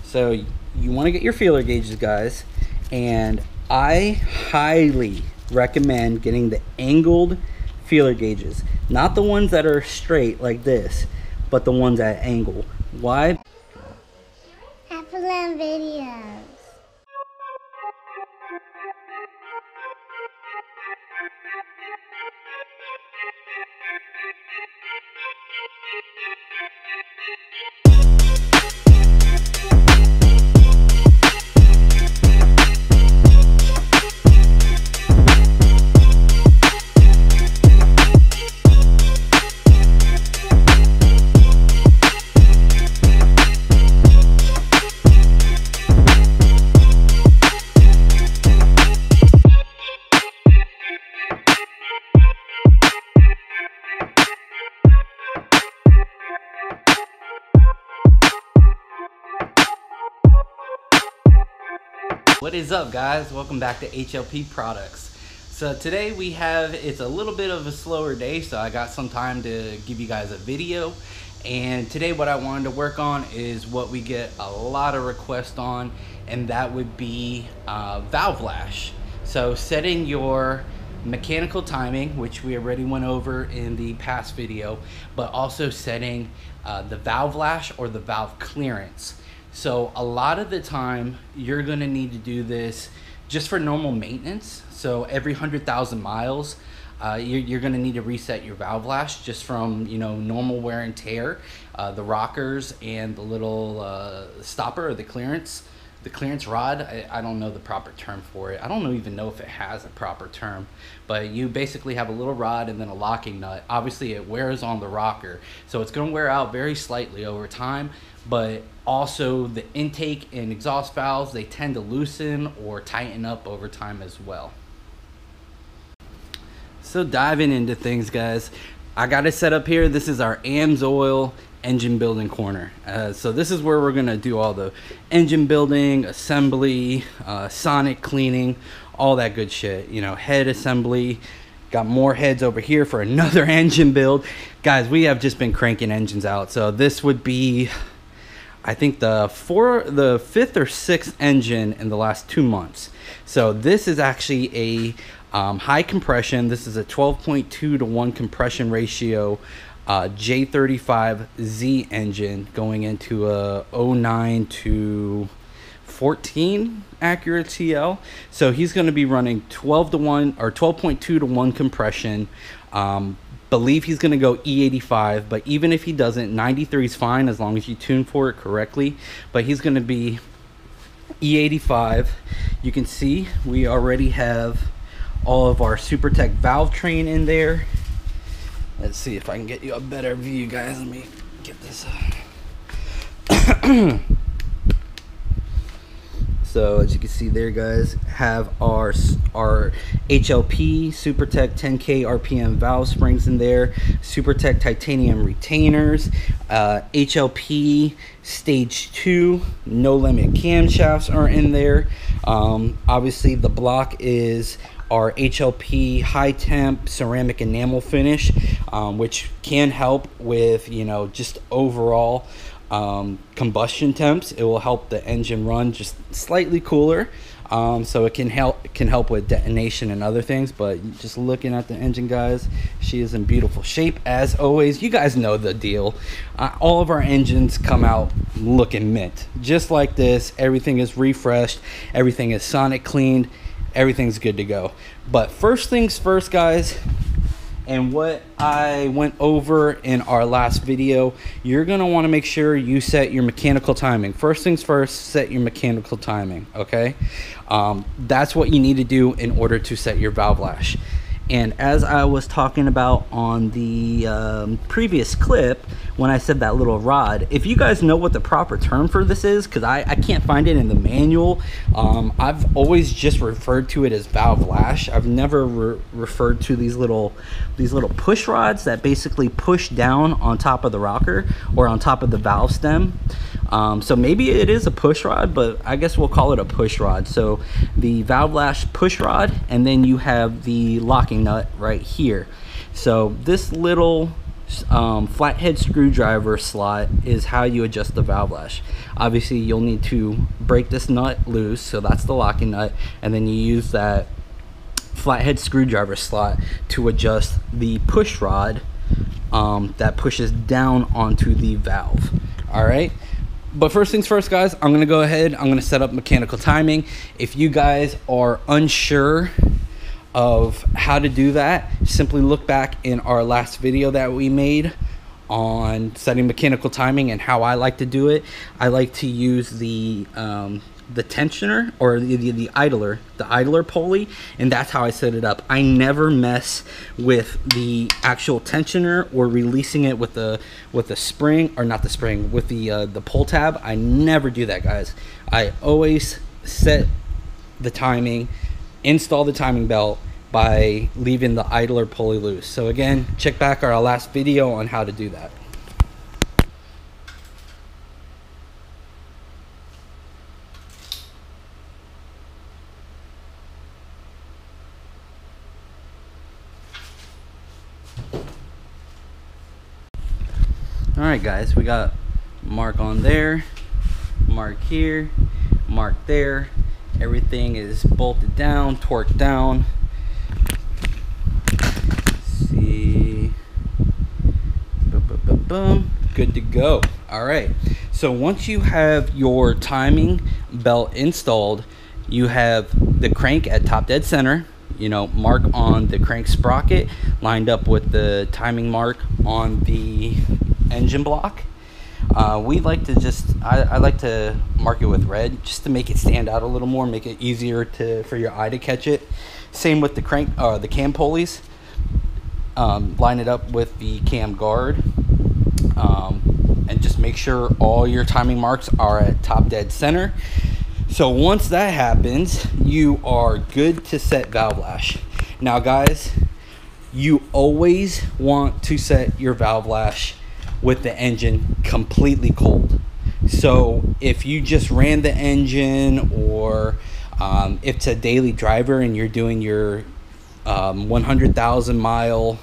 So you want to get your feeler gauges, guys, and I highly recommend getting the angled feeler gauges, not the ones that are straight like this, but the ones at angle. Why? HalferLand videos. What is up, guys? Welcome back to HLP Products. So today it's a little bit of a slower day, so I got some time to give you guys a video. And today what I wanted to work on is what we get a lot of requests on, and that would be valve lash. So setting your mechanical timing, which we already went over in the past video, but also setting the valve lash or the valve clearance. So a lot of the time you're gonna need to do this just for normal maintenance. So every 100,000 miles, you're gonna need to reset your valve lash just from, you know, normal wear and tear, the rockers and the little stopper or the clearance rod. I don't know the proper term for it. I don't even know if it has a proper term, but you basically have a little rod and then a locking nut. Obviously it wears on the rocker, so it's gonna wear out very slightly over time, but also the intake and exhaust valves, they tend to loosen or tighten up over time as well. So diving into things, guys, I got it set up here. This is our AMSOIL engine building corner. So this is where we're gonna do all the engine building, assembly, sonic cleaning, all that good shit, you know, head assembly. Got more heads over here for another engine build. Guys, we have just been cranking engines out. So this would be, I think, the fifth or sixth engine in the last 2 months. So this is actually a high compression. This is a 12.2 to 1 compression ratio J35Z engine going into a 09 to 14 Acura TL. So he's going to be running 12 to 1 or 12.2 to 1 compression. Believe he's going to go E85, but even if he doesn't, 93 is fine as long as you tune for it correctly. But he's going to be E85. You can see we already have all of our SuperTech valve train in there. Let's see if I can get you a better view, guys. Let me get this So as you can see there, guys, have our HLP SuperTech 10K RPM valve springs in there, SuperTech titanium retainers, HLP stage 2 no limit camshafts are in there. Obviously the block is our HLP high temp ceramic enamel finish, which can help with, you know, just overall combustion temps. It will help the engine run just slightly cooler, so it can help with detonation and other things. But just looking at the engine, guys, she is in beautiful shape as always. You guys know the deal. All of our engines come out looking mint, just like this. Everything is refreshed, everything is sonic cleaned, everything's good to go. But first things first, guys, and what I went over in our last video, you're going to want to make sure you set your mechanical timing. First things first, set your mechanical timing, okay? That's what you need to do in order to set your valve lash. And as I was talking about on the previous clip, when I said that little rod, if you guys know what the proper term for this is, because I can't find it in the manual, I've always just referred to it as valve lash. I've never referred to these little push rods that basically push down on top of the rocker or on top of the valve stem. So maybe it is a push rod, but I guess we'll call it a push rod. So the valve lash push rod, and then you have the locking nut right here. So this little flathead screwdriver slot is how you adjust the valve lash. Obviously you'll need to break this nut loose, so that's the locking nut, and then you use that flathead screwdriver slot to adjust the push rod that pushes down onto the valve. All right, but first things first, guys, I'm gonna go ahead, I'm gonna set up mechanical timing. If you guys are unsure of how to do that, simply look back in our last video that we made on setting mechanical timing and how I like to do it. I like to use the tensioner, or the idler pulley, and that's how I set it up. I never mess with the actual tensioner or releasing it with the spring, or not the spring, with the pull tab. I never do that, guys. I always set the timing, install the timing belt by leaving the idler pulley loose. So again, check back our last video on how to do that. All right, guys, we got mark on there, mark here, mark there. Everything is bolted down, torqued down. See, boom, boom, boom, boom. Good to go. All right, so once you have your timing belt installed, you have the crank at top dead center, you know, mark on the crank sprocket lined up with the timing mark on the engine block. We like to I like to mark it with red just to make it stand out a little more, make it easier for your eye to catch it. Same with the crank, the cam pulleys. Line it up with the cam guard, and just make sure all your timing marks are at top dead center. So once that happens, you are good to set valve lash. Now, guys, you always want to set your valve lash with the engine completely cold. So if you just ran the engine, or if it's a daily driver and you're doing your 100,000 mile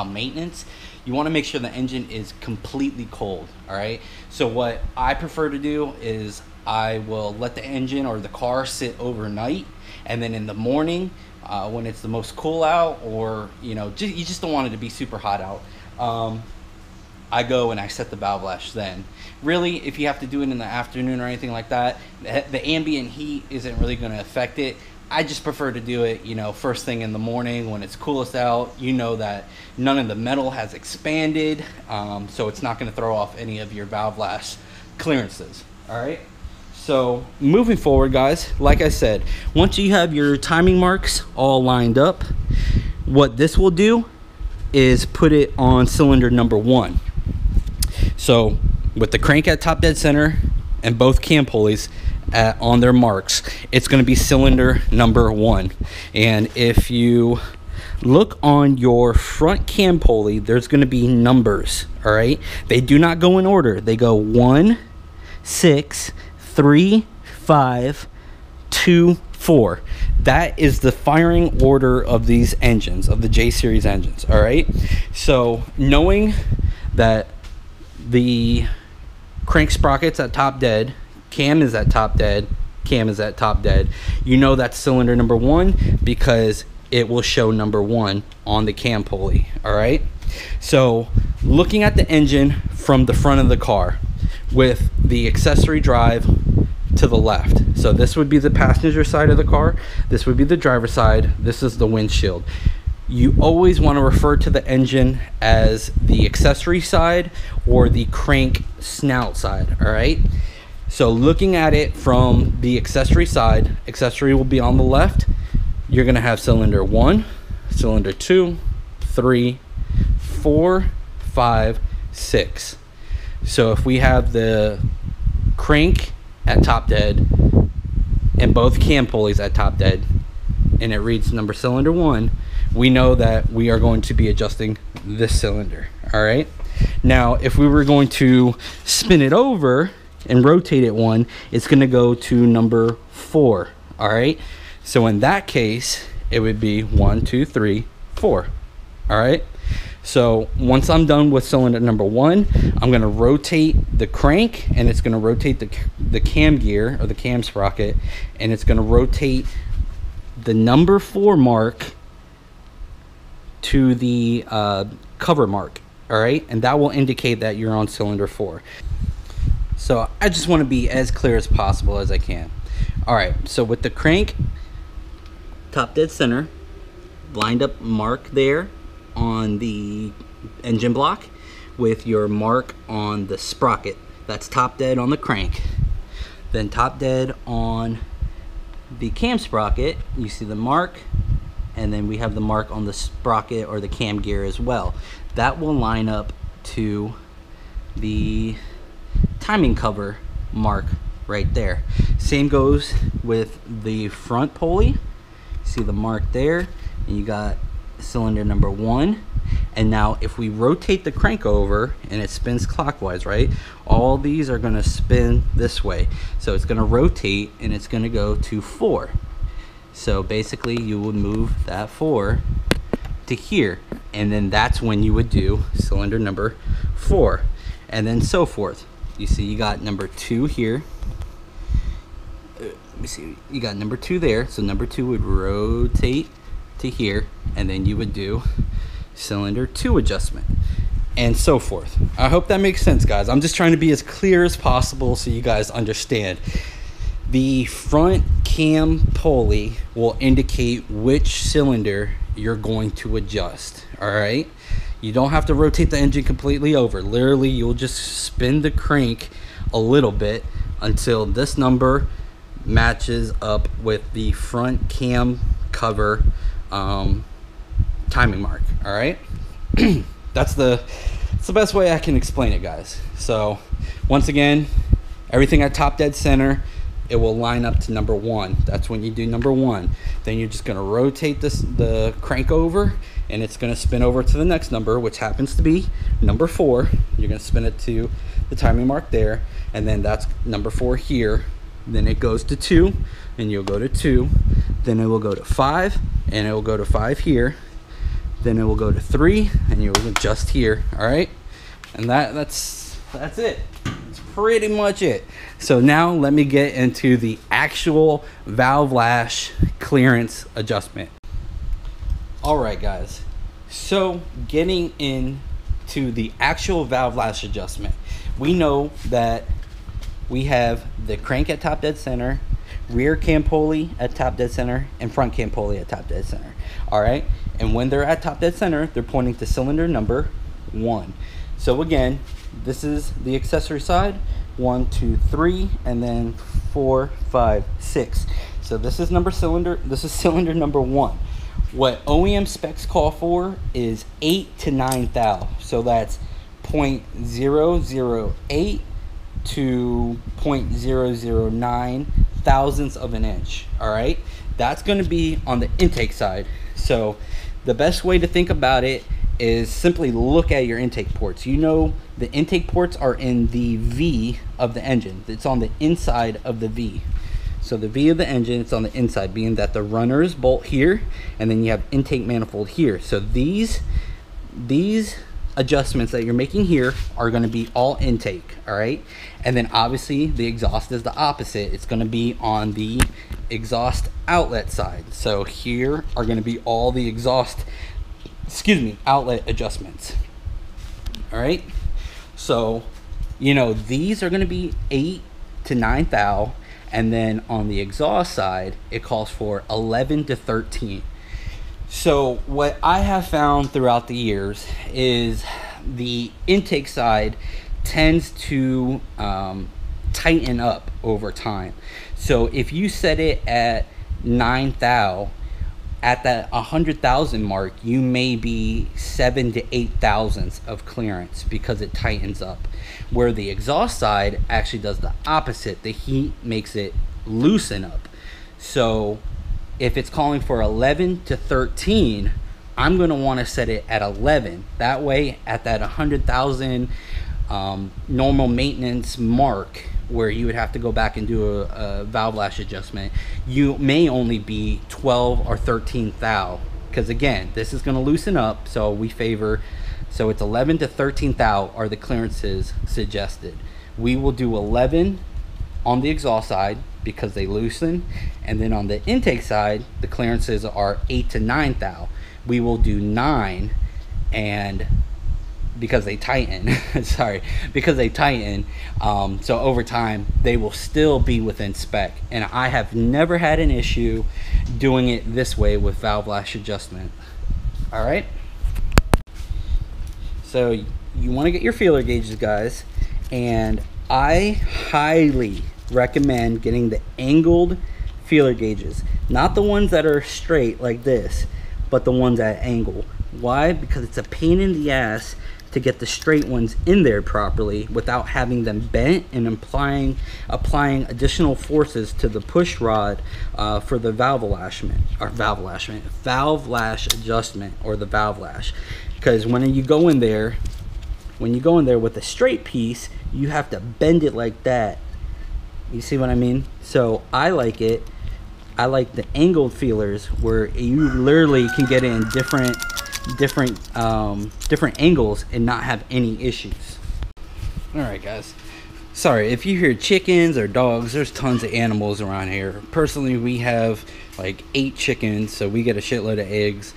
maintenance, you want to make sure the engine is completely cold. All right, so what I prefer to do is I will let the engine or the car sit overnight, and then in the morning, when it's the most cool out, or you know, you just don't want it to be super hot out, I go and I set the valve lash then. Really, if you have to do it in the afternoon or anything like that, the ambient heat isn't really going to affect it. I just prefer to do it, you know, first thing in the morning when it's coolest out. You know that none of the metal has expanded, so it's not going to throw off any of your valve lash clearances. All right. So moving forward, guys, like I said, once you have your timing marks all lined up, what this will do is put it on cylinder number 1. So with the crank at top dead center and both cam pulleys on their marks, it's going to be cylinder number 1. And if you look on your front cam pulley, there's going to be numbers. All right, they do not go in order. They go 1, 6, 3, 5, 2, 4. That is the firing order of these engines, of the J series engines. All right, so knowing that the crank sprocket's at top dead, cam is at top dead, cam is at top dead, you know that's cylinder number 1 because it will show number 1 on the cam pulley. All right, so looking at the engine from the front of the car with the accessory drive to the left, so this would be the passenger side of the car, this would be the driver's side, this is the windshield. You always want to refer to the engine as the accessory side or the crank snout side. All right, so looking at it from the accessory side, accessory will be on the left. You're going to have cylinder 1, cylinder 2, 3, 4, 5, 6. So if we have the crank at top dead and both cam pulleys at top dead, and it reads number cylinder 1, we know that we are going to be adjusting this cylinder. All right, now if we were going to spin it over and rotate it 1, it's going to go to number 4. All right, so in that case it would be 1, 2, 3, 4. All right. So once I'm done with cylinder number 1, I'm going to rotate the crank, and it's going to rotate the cam gear or the cam sprocket, and it's going to rotate the number 4 mark to the cover mark. All right, and that will indicate that you're on cylinder 4. So I just want to be as clear as possible as I can. All right, so with the crank top dead center, lined up mark there on the engine block with your mark on the sprocket. That's top dead on the crank. Then top dead on the cam sprocket, you see the mark, and then we have the mark on the sprocket or the cam gear as well. That will line up to the timing cover mark right there. Same goes with the front pulley. See the mark there, and you got cylinder number 1. And now if we rotate the crank over and it spins clockwise, right, all these are going to spin this way. So it's going to rotate and it's going to go to 4. So basically you would move that 4 to here, and then that's when you would do cylinder number 4, and then so forth. You see you got number 2 here. Let me see, you got number 2 there, so number 2 would rotate to here, and then you would do cylinder 2 adjustment, and so forth. I hope that makes sense, guys. I'm just trying to be as clear as possible so you guys understand. The front cam pulley will indicate which cylinder you're going to adjust. All right, you don't have to rotate the engine completely over. Literally, you'll just spin the crank a little bit until this number matches up with the front cam cover timing mark. All right. That's the best way I can explain it, guys. So once again, everything at top dead center, it will line up to number 1. That's when you do number 1. Then you're just going to rotate the crank over, and it's going to spin over to the next number, which happens to be number 4. You're going to spin it to the timing mark there, and then that's number 4 here. Then it goes to 2, and you'll go to 2. Then it will go to 5, and it will go to 5 here. Then it will go to 3, and you'll adjust here. All right, and that's it. That's pretty much it. So now let me get into the actual valve lash clearance adjustment. All right, guys. So getting into the actual valve lash adjustment, we know that we have the crank at top dead center, rear cam pulley at top dead center, and front cam pulley at top dead center. All right, and when they're at top dead center, they're pointing to cylinder number 1. So again, this is the accessory side, 1, 2, 3, and then 4, 5, 6. So this is cylinder number 1. What OEM specs call for is 8 to 9 thou. So that's 0.008 to 0.009 thousandths of an inch. All right, that's going to be on the intake side. So the best way to think about it is simply look at your intake ports. You know, the intake ports are in the V of the engine. It's on the inside of the V. So the V of the engine, it's on the inside, being that the runners bolt here, and then you have intake manifold here. So these adjustments that you're making here are going to be all intake. All right, and then obviously the exhaust is the opposite. It's going to be on the exhaust outlet side. So here are going to be all the outlet adjustments. All right, so you know these are going to be 8 to 9 thou, and then on the exhaust side it calls for 11 to 13. So what I have found throughout the years is the intake side tends to tighten up over time. So if you set it at 9 thou, at that 100,000 mark, you may be 7 to 8 thousandths of clearance because it tightens up. Where the exhaust side actually does the opposite. The heat makes it loosen up. So if it's calling for 11 to 13, I'm going to want to set it at 11. That way, at that 100,000 normal maintenance mark, where you would have to go back and do a valve lash adjustment, you may only be 12 or 13 thou because again, this is going to loosen up, so we favor, so it's 11 to 13 thou are the clearances suggested. We will do 11 on the exhaust side because they loosen, and then on the intake side the clearances are 8 to 9 thou. We will do 9, and because they tighten sorry, because they tighten, so over time they will still be within spec, and I have never had an issue doing it this way with valve lash adjustment. All right, so you want to get your feeler gauges, guys, and I highly recommend getting the angled feeler gauges, not the ones that are straight like this, but the ones at angle. Why? Because it's a pain in the ass to get the straight ones in there properly without having them bent and applying additional forces to the push rod for the valve lash adjustment, or the valve lash. Because when you go in there with a straight piece, you have to bend it like that. You see what I mean? So I like the angled feelers where you literally can get it in different angles and not have any issues. All right, guys, sorry if you hear chickens or dogs. There's tons of animals around here. Personally, we have like 8 chickens, so we get a shitload of eggs.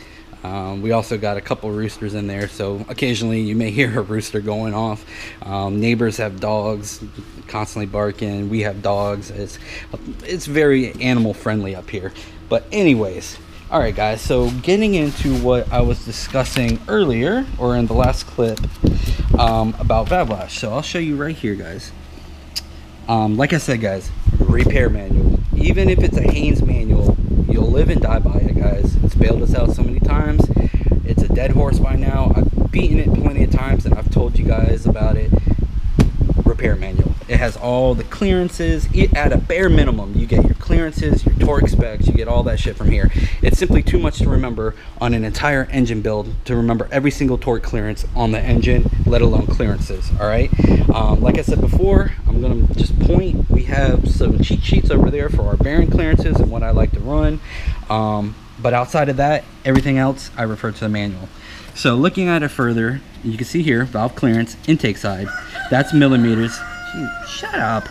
We also got a couple roosters in there, so occasionally you may hear a rooster going off. Neighbors have dogs constantly barking. We have dogs. It's very animal friendly up here. But anyways, all right, guys, so getting into what I was discussing earlier, or in the last clip, about valve lash. So I'll show you right here, guys. Like I said, guys, repair manual. Even if it's a Haynes manual, you'll live and die by it, guys. It's bailed us out so many times. It's a dead horse by now. I've beaten it plenty of times, and I've told you guys about it. Repair manual. It has all the clearances. At a bare minimum, you get your clearances, your torque specs, you get all that shit from here. It's simply too much to remember on an entire engine build to remember every single torque clearance on the engine, let alone clearances. All right, like I said before, I'm gonna just point. We have some cheat sheets over there for our bearing clearances and what I like to run, but outside of that, everything else I refer to the manual. So looking at it further, you can see here valve clearance, intake side, that's millimeters. Jeez, shut up.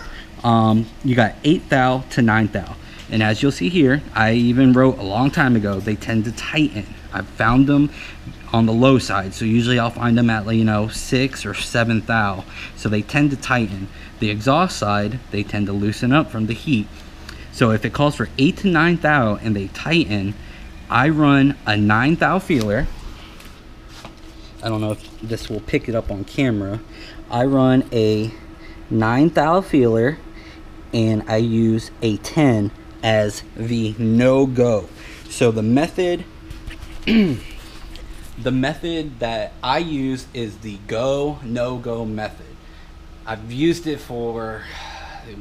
You got 8 thou to 9 thou, and as you'll see here, I even wrote a long time ago, they tend to tighten. I've found them on the low side, so usually I'll find them at, you know, 6 or 7 thou, so they tend to tighten. The exhaust side, they tend to loosen up from the heat. So if it calls for 8 to 9 thou and they tighten, I run a 9 thou feeler. I don't know if this will pick it up on camera. I run a 9 thou feeler, and I use a 10 as the no-go. So the method that I use is the go, no-go method. I've used it for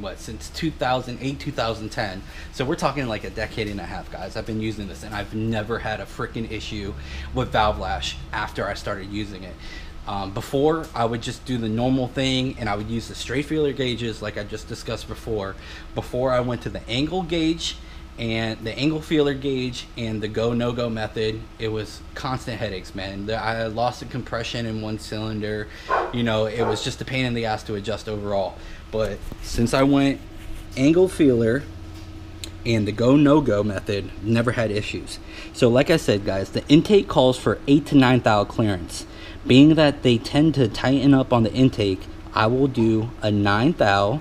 what, since 2008, 2010. So we're talking like a decade and a half, guys. I've been using this, and I've never had a freaking issue with valve lash after I started using it. Before, I would just do the normal thing, and I would use the straight feeler gauges like I just discussed before I went to the angle gauge and the angle feeler gauge and the go no go method. It was constant headaches, man. I lost the compression in one cylinder. You know, it was just a pain in the ass to adjust overall. But since I went angle feeler and the go no go method, never had issues. So like I said, guys, the intake calls for 8 to 9 thou clearance. Being that they tend to tighten up on the intake, I will do a 9 thou,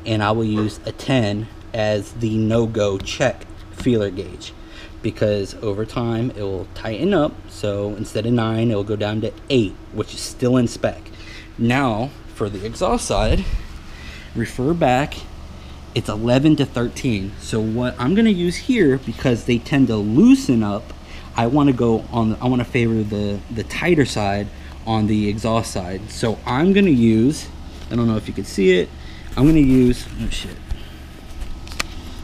and I will use a 10 as the no-go check feeler gauge, because over time it will tighten up. So instead of 9, it will go down to 8, which is still in spec. Now for the exhaust side, refer back, it's 11 to 13. So what I'm going to use here, because they tend to loosen up, I want to favor the tighter side on the exhaust side. So I'm going to use, I don't know if you can see it, I'm going to use, oh shit,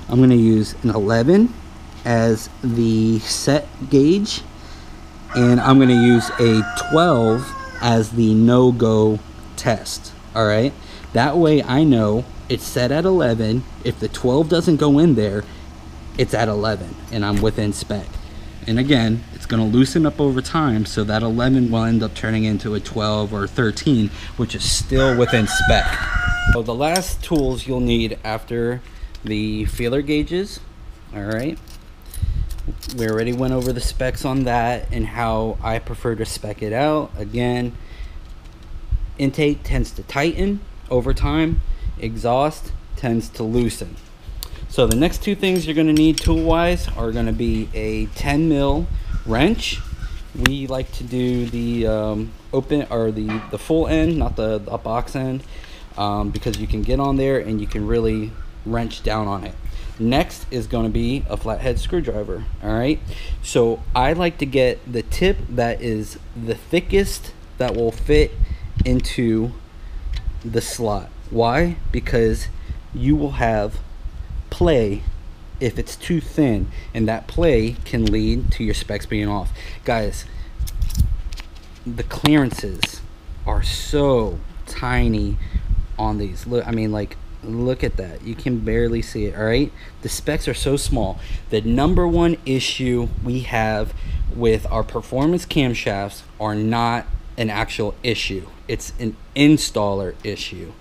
I'm going to use an 11 as the set gauge, and I'm going to use a 12 as the no-go test. All right, that way I know it's set at 11. If the 12 doesn't go in there, it's at 11 and I'm within spec. And again, it's going to loosen up over time, so that 11 will end up turning into a 12 or 13, which is still within spec. So the last tools you'll need after the feeler gauges, all right, we already went over the specs on that and how I prefer to spec it out. Again, intake tends to tighten over time, exhaust tends to loosen. So the next two things you're going to need tool wise are going to be a 10 mil wrench. We like to do the open or the full end, not the box end, because you can get on there and you can really wrench down on it. Next is going to be a flathead screwdriver. All right, so I like to get the tip that is the thickest that will fit into the slot. Why? Because you will have play if it's too thin, and that play can lead to your specs being off. Guys, the clearances are so tiny on these. Look, I mean, like, look at that, you can barely see it. All right, the specs are so small. The number one issue we have with our performance camshafts are not an actual issue, it's an installer issue.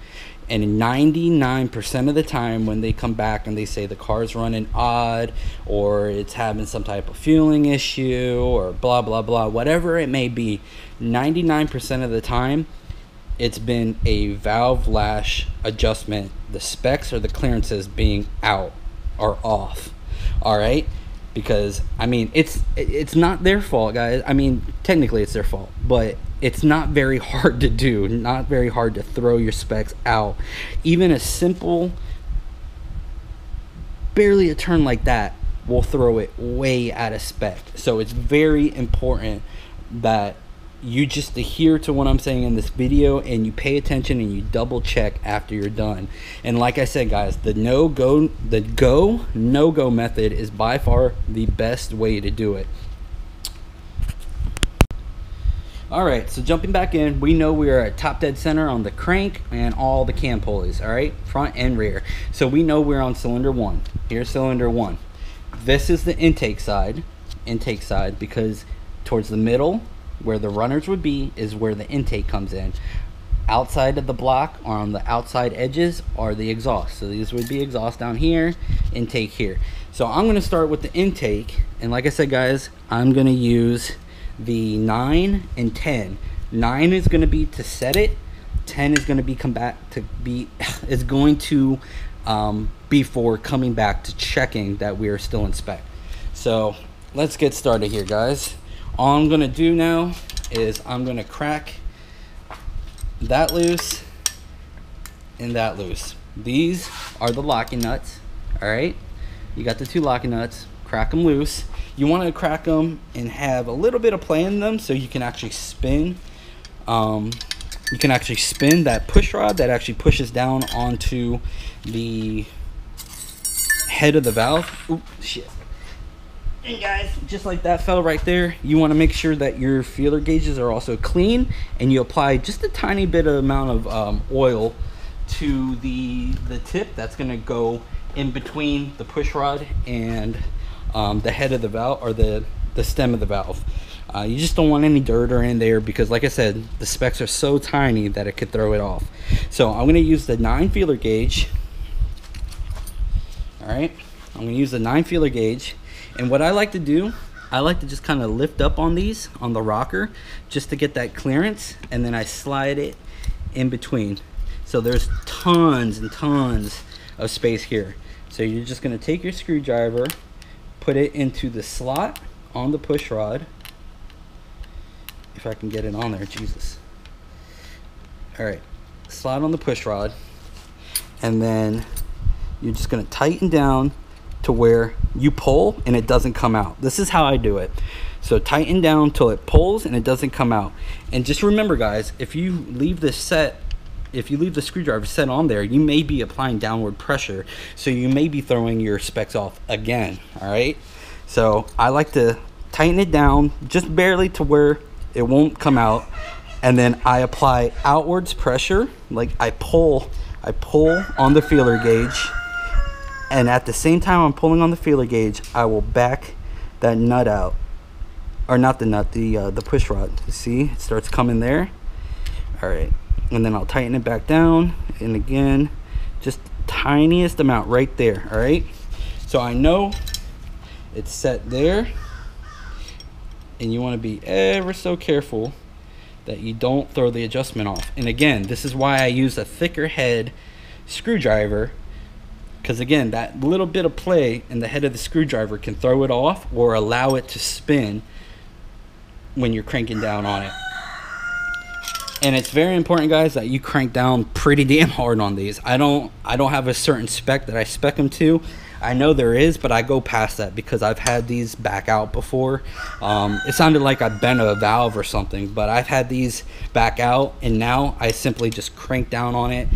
And 99% of the time when they come back and they say the car's running odd, or it's having some type of fueling issue, or blah blah blah, whatever it may be, 99% of the time it's been a valve lash adjustment. The specs or the clearances being out or off. All right, because I mean, it's not their fault, guys. I mean, technically it's their fault, but it's not very hard to do, not very hard to throw your specs out. Even a simple, barely a turn like that will throw it way out of spec. So it's very important that you just adhere to what I'm saying in this video, and you pay attention and you double check after you're done. And like I said, guys, the no-go method is by far the best way to do it. All right, so jumping back in, we know we are at top dead center on the crank and all the cam pulleys, all right, front and rear. So we know we're on cylinder 1. Here's cylinder 1. This is the intake side, because towards the middle where the runners would be is where the intake comes in. Outside of the block, or on the outside edges, are the exhaust. So these would be exhaust down here, intake here. So I'm gonna start with the intake, and like I said, guys, I'm gonna use the 9 and 10. 9 is going to be to set it. 10 is going to be be for coming back to checking that we are still in spec. So let's get started here, guys. All I'm going to do now is I'm going to crack that loose and that loose. These are the locking nuts. All right, you got the two locking nuts. Crack them loose. You want to crack them and have a little bit of play in them, so you can actually spin. You can actually spin that push rod that actually pushes down onto the head of the valve. Oop, shit. And guys, just like that fell right there, you want to make sure that your feeler gauges are also clean, and you apply just a tiny bit of amount of oil to the tip that's going to go in between the push rod and the head of the valve, or the stem of the valve. You just don't want any dirt or in there, because like I said, the specs are so tiny that it could throw it off. So I'm going to use the 9 feeler gauge. All right, I'm going to use the 9 feeler gauge, and what I like to do, I like to just kind of lift up on these on the rocker just to get that clearance, and then I slide it in between. So there's tons and tons of space here. So you're just going to take your screwdriver, put it into the slot on the push rod. If I can get it on there, Jesus. All right, slot on the push rod, and then you're just gonna tighten down to where you pull and it doesn't come out. This is how I do it. So tighten down till it pulls and it doesn't come out. And just remember, guys, if you leave this set, if you leave the screwdriver set on there, you may be applying downward pressure, so you may be throwing your specs off again. All right, so I like to tighten it down just barely to where it won't come out, and then I apply outwards pressure, like I pull on the feeler gauge, and at the same time I'm pulling on the feeler gauge, I will back that nut out or not the nut, the push rod. You see, it starts coming there. All right, and then I'll tighten it back down, and again, just tiniest amount right there. All right, so I know it's set there, and you want to be ever so careful that you don't throw the adjustment off. And again, this is why I use a thicker head screwdriver, because again, that little bit of play in the head of the screwdriver can throw it off or allow it to spin when you're cranking down on it. And it's very important, guys, that you crank down pretty damn hard on these. I don't have a certain spec that I spec them to. I know there is, but I go past that because I've had these back out before. It sounded like I bent a valve or something, but I've had these back out, and now I simply just crank down on it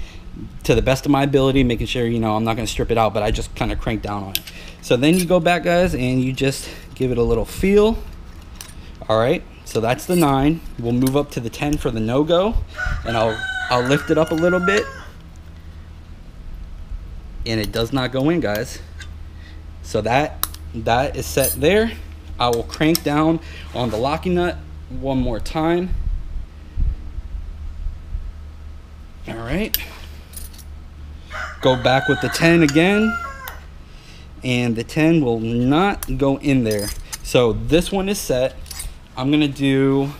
to the best of my ability, making sure, you know, I'm not going to strip it out, but I just kind of crank down on it. So then you go back, guys, and you just give it a little feel. All right, so that's the 9. We'll move up to the 10 for the no-go, and I'll lift it up a little bit, and it does not go in, guys. So that is set there. I will crank down on the locking nut one more time. All right, go back with the 10 again, and the 10 will not go in there. So this one is set. I'm gonna do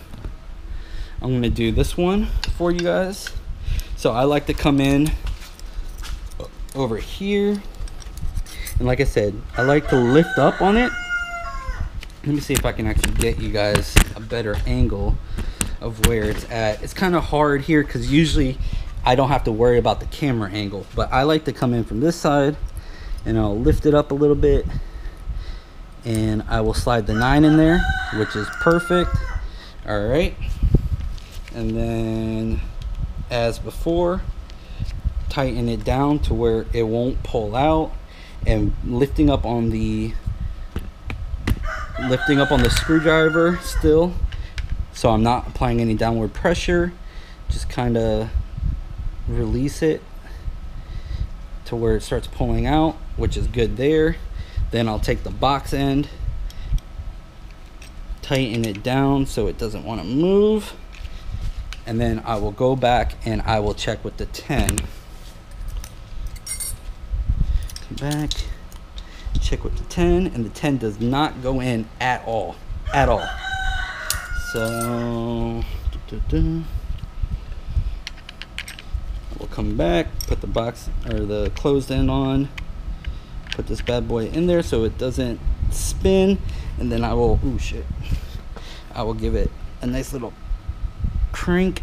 this one for you guys. So I like to come in over here, and like I said, I like to lift up on it. Let me see if I can actually get you guys a better angle of where it's at. It's kind of hard here because usually I don't have to worry about the camera angle, but I like to come in from this side, and I'll lift it up a little bit, and I will slide the 9 in there, which is perfect. All right, and then as before, tighten it down to where it won't pull out, and lifting up on the screwdriver still, so I'm not applying any downward pressure. Just kind of release it to where it starts pulling out, which is good there. Then I'll take the box end, tighten it down so it doesn't want to move, and then I will go back and I will check with the 10. Come back, check with the 10, and the 10 does not go in at all. So we'll come back, put the box or the closed end on, put this bad boy in there so it doesn't spin, and then I will, ooh shit, I will give it a nice little crank.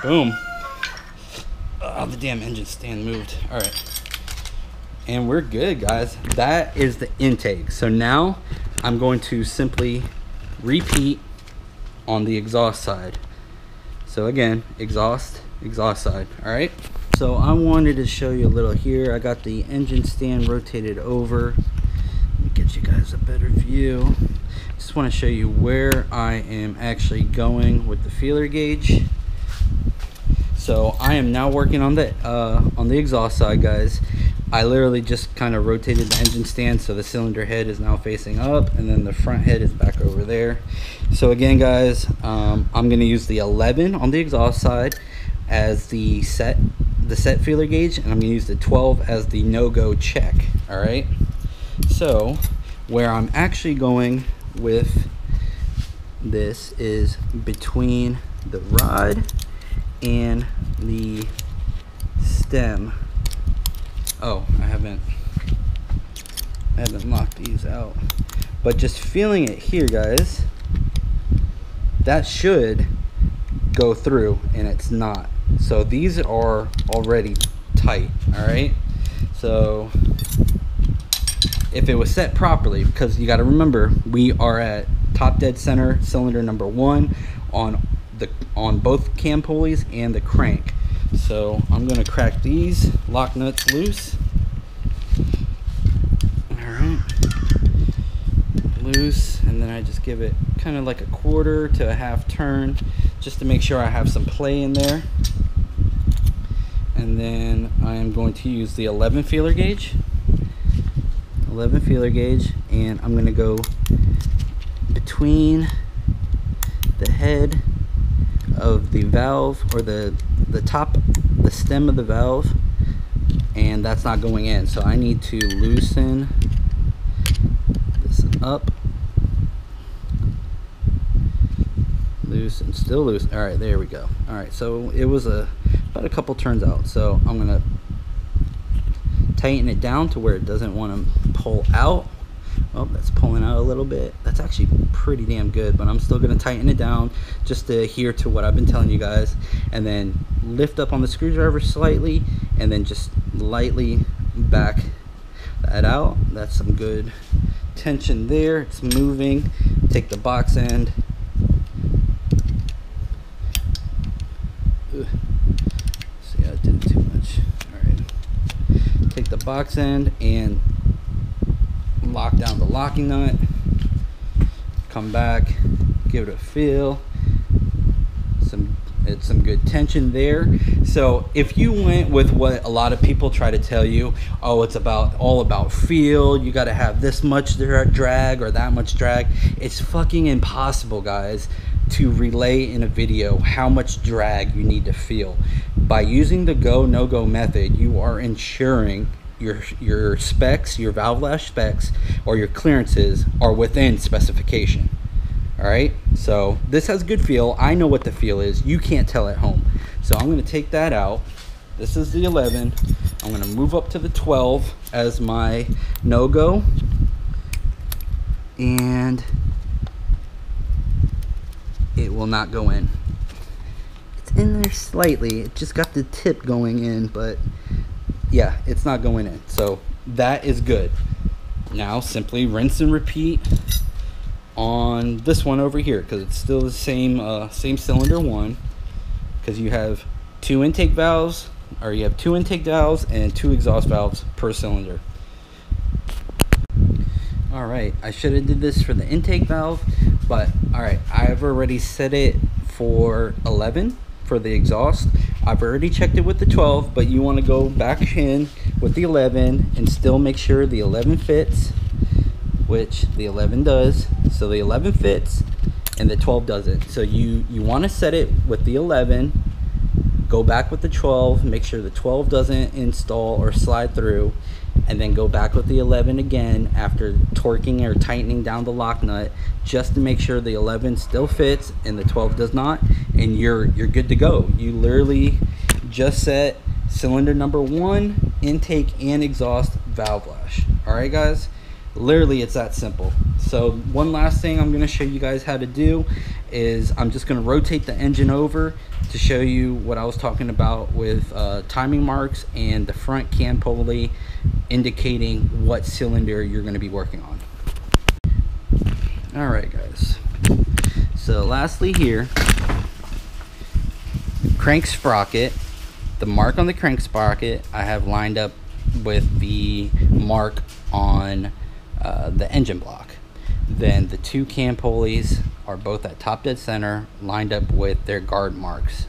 Boom. Oh, the damn engine stand moved. All right, and we're good, guys. That is the intake. So now I'm going to simply repeat on the exhaust side. So again, exhaust side. All right, so I wanted to show you a little here. I got the engine stand rotated over. Let me get you guys a better view. Just want to show you where I am actually going with the feeler gauge. So I am now working on the exhaust side, guys. I literally just kind of rotated the engine stand so the cylinder head is now facing up, and then the front head is back over there. So again, guys, I'm going to use the 11 on the exhaust side as the set feeler gauge, and I'm going to use the 12 as the no-go check. All right, so where I'm actually going with this is between the rod and the stem. Oh, I haven't locked these out, but just feeling it here, guys, that should go through, and it's not. So these are already tight. All right, so if it was set properly, because you got to remember we are at top dead center cylinder number 1 on both cam pulleys and the crank. So I'm going to crack these lock nuts loose. All right, loose, and then I just give it kind of like a quarter to a half turn just to make sure I have some play in there. And then I am going to use the 11 feeler gauge. 11 feeler gauge, and I'm gonna go between the head of the valve, or the top, the stem of the valve, and that's not going in. So I need to loosen this up. Loosen, still loose. All right, there we go. All right, so it was about a couple turns out. So I'm gonna tighten it down to where it doesn't want to pull out. Oh, that's pulling out a little bit. That's actually pretty damn good, but I'm still gonna tighten it down just to adhere to what I've been telling you guys, and then lift up on the screwdriver slightly, and then just lightly back that out. That's some good tension there. It's moving. Take the box end. See, I did too much. All right. Take the box end and lock down the locking nut. Come back, give it a feel. It's some good tension there. So if you went with what a lot of people try to tell you, oh, it's all about feel, you got to have this much drag or that much drag, it's fucking impossible, guys, to relay in a video how much drag you need to feel. By using the go no go method, you are ensuring your specs, your valve lash specs, or your clearances are within specification. All right, so this has good feel. I know what the feel is. You can't tell at home. So I'm going to take that out. This is the 11. I'm going to move up to the 12 as my no-go, and it will not go in. It's in there slightly. It just got the tip going in, but yeah, it's not going in. So that is good. Now simply rinse and repeat on this one over here, because it's still the same cylinder one, because you have two intake valves and two exhaust valves per cylinder. All right, I should have did this for the intake valve, but all right, I've already set it for 11 for the exhaust. I've already checked it with the 12, but you want to go back in with the 11 and still make sure the 11 fits, which the 11 does. So the 11 fits and the 12 doesn't. So you want to set it with the 11, go back with the 12, make sure the 12 doesn't install or slide through, and then go back with the 11 again after torquing or tightening down the lock nut, just to make sure the 11 still fits and the 12 does not, and you're good to go. You literally just set cylinder number 1, intake and exhaust valve lash. All right, guys, literally it's that simple. So one last thing I'm going to show you guys how to do is I'm just going to rotate the engine over to show you what I was talking about with timing marks and the front cam pulley indicating what cylinder you're going to be working on. All right, guys, so lastly here, crank sprocket, the mark on the crank sprocket I have lined up with the mark on the engine block. Then the two cam pulleys are both at top dead center, lined up with their guard marks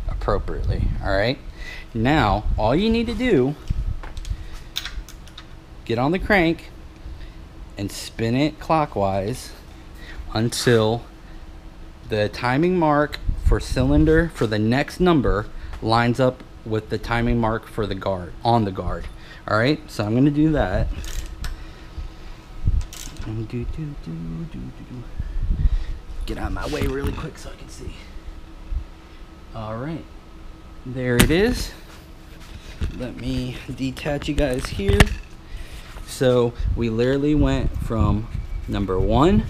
appropriately. All right, now all you need to do, get on the crank and spin it clockwise until the timing mark for cylinder for the next number lines up with the timing mark for the guard, on the guard. All right, so I'm going to do that. Get out of my way really quick so I can see. All right, there it is. Let me detach you guys here. So we literally went from number 1,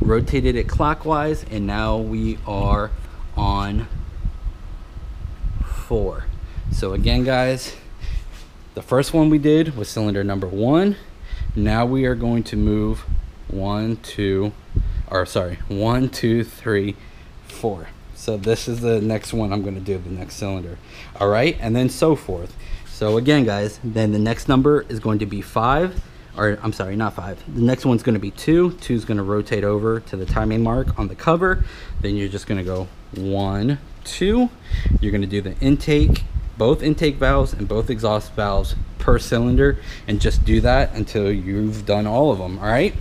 rotated it clockwise, and now we are on 4. So again, guys, the first one we did was cylinder number 1. Now we are going to move 1, 2, 3, 4. So this is the next one I'm going to do, the next cylinder. All right, and then so forth. So again, guys, then the next number is going to be 5, or I'm sorry, not 5. The next one's going to be 2. 2 is going to rotate over to the timing mark on the cover. Then you're just going to go 1, 2. You're going to do the intake, both intake valves and both exhaust valves per cylinder, and just do that until you've done all of them. All right,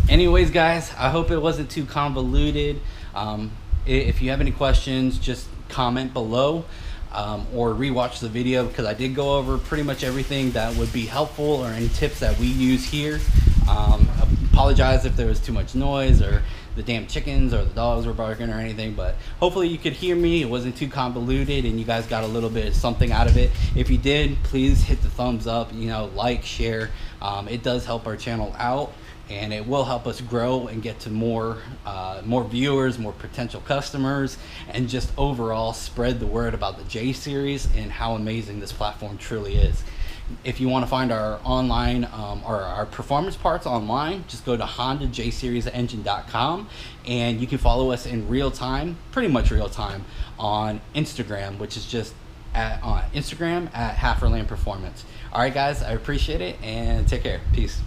Anyways, guys, I hope it wasn't too convoluted. If you have any questions, just comment below, or rewatch the video, because I did go over pretty much everything that would be helpful, or any tips that we use here. Apologize if there was too much noise, or the damn chickens or the dogs were barking or anything, but hopefully you could hear me. It wasn't too convoluted and you guys got a little bit of something out of it. If you did, please hit the thumbs up, like, share. It does help our channel out, and it will help us grow and get to more viewers, more potential customers, and just overall spread the word about the J series and how amazing this platform truly is. If you want to find our online or our performance parts online, just go to HondaJSeriesEngine.com, and you can follow us in real time, pretty much real time, on Instagram, which is just on Instagram at HalferLand Performance. All right, guys, I appreciate it, and take care. Peace.